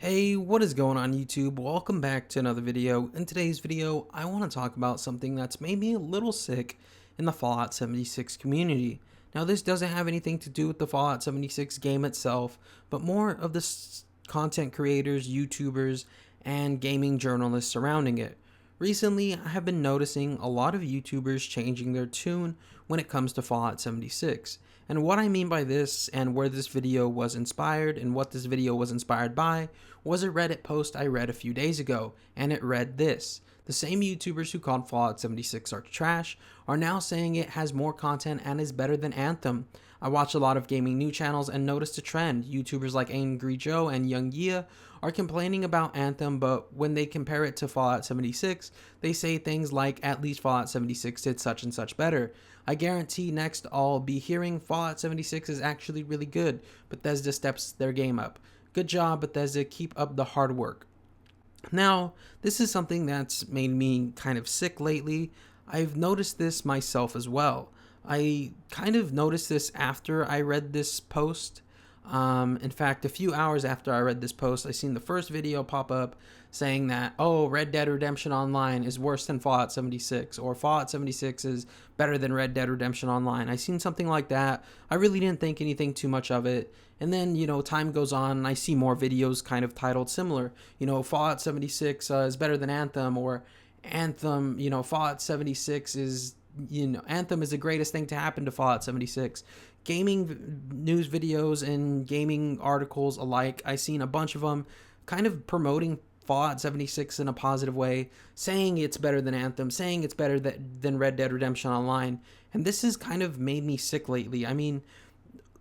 Hey, what is going on YouTube? Welcome back to another video. In today's video, I want to talk about something that's made me a little sick in the Fallout 76 community. Now, this doesn't have anything to do with the Fallout 76 game itself, but more of the content creators, YouTubers, and gaming journalists surrounding it. Recently, I have been noticing a lot of YouTubers changing their tune when it comes to Fallout 76. And what I mean by this and where this video was inspired and what this video was inspired by was a Reddit post I read a few days ago, and it read this. The same YouTubers who called Fallout 76 art trash are now saying it has more content and is better than Anthem. I watch a lot of gaming news channels and noticed a trend. YouTubers like Angry Joe and Young Yia are complaining about Anthem, but when they compare it to Fallout 76, they say things like, at least Fallout 76 did such and such better. I guarantee next I'll be hearing Fallout 76 is actually really good. Bethesda steps their game up. Good job, Bethesda, keep up the hard work. Now, this is something that's made me kind of sick lately. I've noticed this myself as well. I kind of noticed this after I read this post. In fact, a few hours after I read this post, I seen the first video pop up saying that, oh, Red Dead Redemption Online is worse than Fallout 76, or Fallout 76 is better than Red Dead Redemption Online. I seen something like that. I really didn't think anything too much of it. And then, time goes on and I see more videos kind of titled similar. Fallout 76 is better than Anthem, or Anthem, Fallout 76 is, Anthem is the greatest thing to happen to Fallout 76. Gaming news videos and gaming articles alike, I seen a bunch of them kind of promoting Fallout 76 in a positive way, saying it's better than Anthem, saying it's better than Red Dead Redemption Online. And this has kind of made me sick lately. I mean,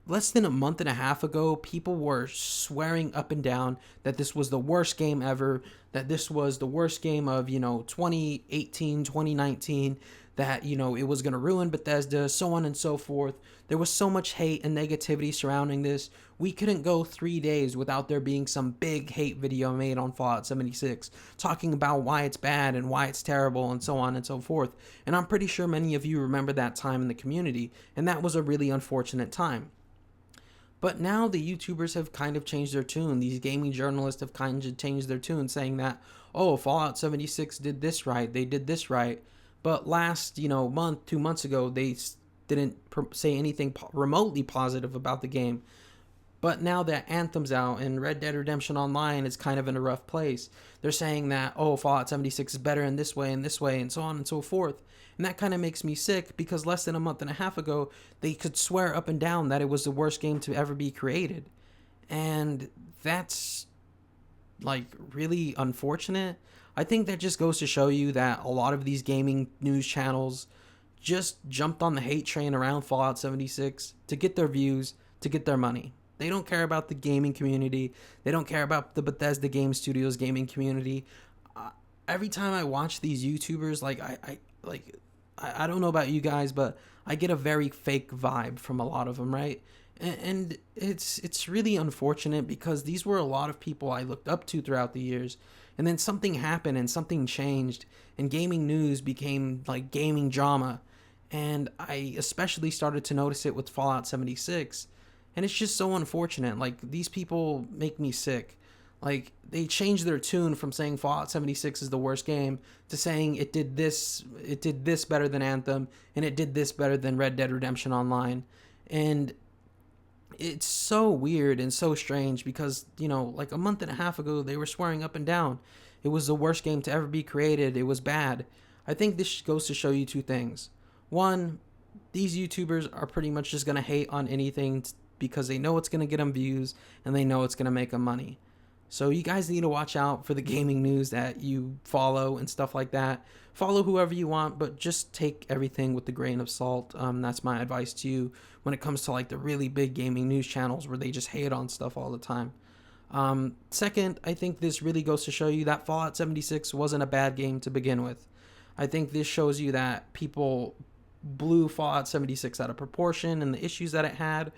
less than a month and a half ago, people were swearing up and down that this was the worst game ever, that this was the worst game of, 2018, 2019, that, it was going to ruin Bethesda, so on and so forth. There was so much hate and negativity surrounding this. We couldn't go 3 days without there being some big hate video made on Fallout 76, talking about why it's bad and why it's terrible and so on and so forth. And I'm pretty sure many of you remember that time in the community, and that was a really unfortunate time. But now the YouTubers have kind of changed their tune. These gaming journalists have kind of changed their tune, saying that, oh, Fallout 76 did this right, they did this right. But last, month, 2 months ago, they didn't say anything remotely positive about the game. But now that Anthem's out and Red Dead Redemption Online is kind of in a rough place, they're saying that, oh, Fallout 76 is better in this way, and so on and so forth. And that kind of makes me sick because less than a month and a half ago, they could swear up and down that it was the worst game to ever be created. And that's, really unfortunate. I think that just goes to show you that a lot of these gaming news channels just jumped on the hate train around Fallout 76 to get their views, to get their money. They don't care about the gaming community. They don't care about the Bethesda Game Studios gaming community. Every time I watch these YouTubers, I don't know about you guys, but I get a very fake vibe from a lot of them, right? And it's really unfortunate because these were a lot of people I looked up to throughout the years. And then something happened and something changed, and gaming news became like gaming drama. And I especially started to notice it with Fallout 76. And it's just so unfortunate. These people make me sick. They changed their tune from saying Fallout 76 is the worst game to saying it did this better than Anthem, and it did this better than Red Dead Redemption Online. And it's so weird and so strange because, a month and a half ago, they were swearing up and down it was the worst game to ever be created. It was bad. I think this goes to show you two things. One, these YouTubers are pretty much just going to hate on anything because they know it's going to get them views and they know it's going to make them money. So you guys need to watch out for the gaming news that you follow and stuff like that. Follow whoever you want, but just take everything with a grain of salt. That's my advice to you when it comes to the really big gaming news channels where they just hate on stuff all the time. Second, I think this really goes to show you that Fallout 76 wasn't a bad game to begin with. I think this shows you that people blew Fallout 76 out of proportion and the issues that it had.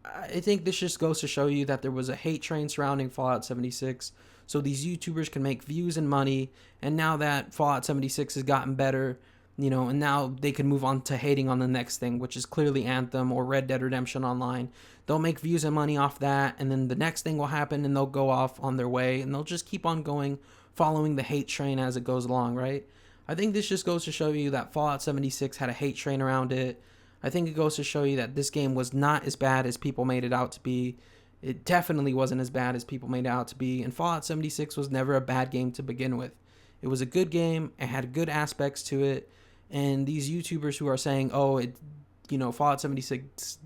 I think this just goes to show you that there was a hate train surrounding Fallout 76, so these YouTubers can make views and money, and now that Fallout 76 has gotten better, and now they can move on to hating on the next thing, which is clearly Anthem or Red Dead Redemption Online. They'll make views and money off that, and then the next thing will happen, and they'll go off on their way, and they'll just keep on going, following the hate train as it goes along, right? I think this just goes to show you that Fallout 76 had a hate train around it. I think it goes to show you that this game was not as bad as people made it out to be. It definitely wasn't as bad as people made it out to be, and Fallout 76 was never a bad game to begin with. It was a good game. It had good aspects to it. And these YouTubers who are saying, oh, Fallout 76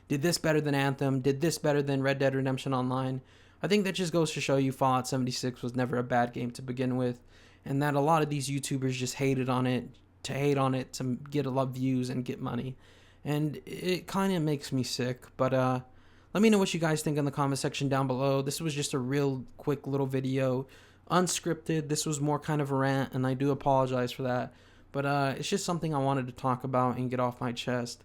did this better than Anthem, did this better than Red Dead Redemption Online, I think that just goes to show you Fallout 76 was never a bad game to begin with, and that a lot of these YouTubers just hated on it to get a lot of views and get money. And it kind of makes me sick, but let me know what you guys think in the comment section down below. This was just a real quick little video, unscripted. This was more kind of a rant, and I do apologize for that. But it's just something I wanted to talk about and get off my chest.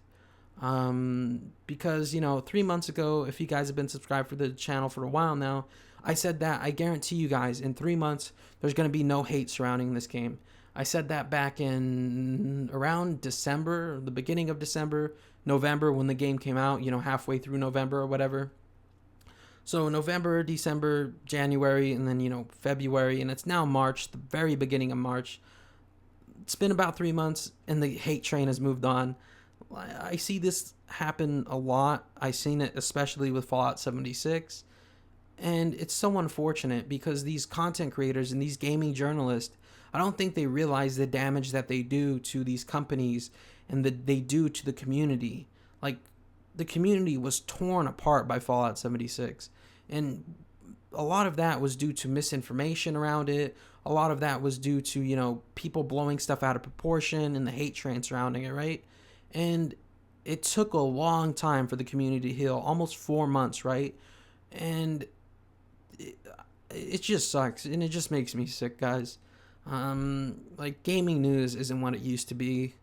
Because, 3 months ago, if you guys have been subscribed for the channel for a while now, I said that I guarantee you guys in 3 months, there's going to be no hate surrounding this game. I said that back in around December, the beginning of December, November, when the game came out, halfway through November or whatever. So November, December, January, and then, February, and it's now March, the very beginning of March. It's been about 3 months, and the hate train has moved on. I see this happen a lot. I've seen it especially with Fallout 76. And it's so unfortunate because these content creators and these gaming journalists, I don't think they realize the damage that they do to these companies and that they do to the community. Like, the community was torn apart by Fallout 76. And a lot of that was due to misinformation around it. A lot of that was due to, people blowing stuff out of proportion and the hate train surrounding it, right? And it took a long time for the community to heal, almost 4 months, right? And it just sucks, and it just makes me sick, guys. Like, gaming news isn't what it used to be.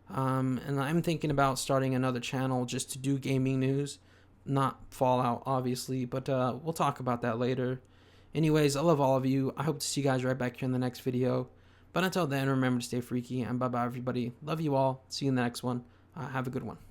And I'm thinking about starting another channel just to do gaming news. Not Fallout, obviously, but we'll talk about that later. Anyways, I love all of you. I hope to see you guys right back here in the next video. But until then, remember to stay freaky, and bye-bye, everybody. Love you all. See you in the next one. Have a good one.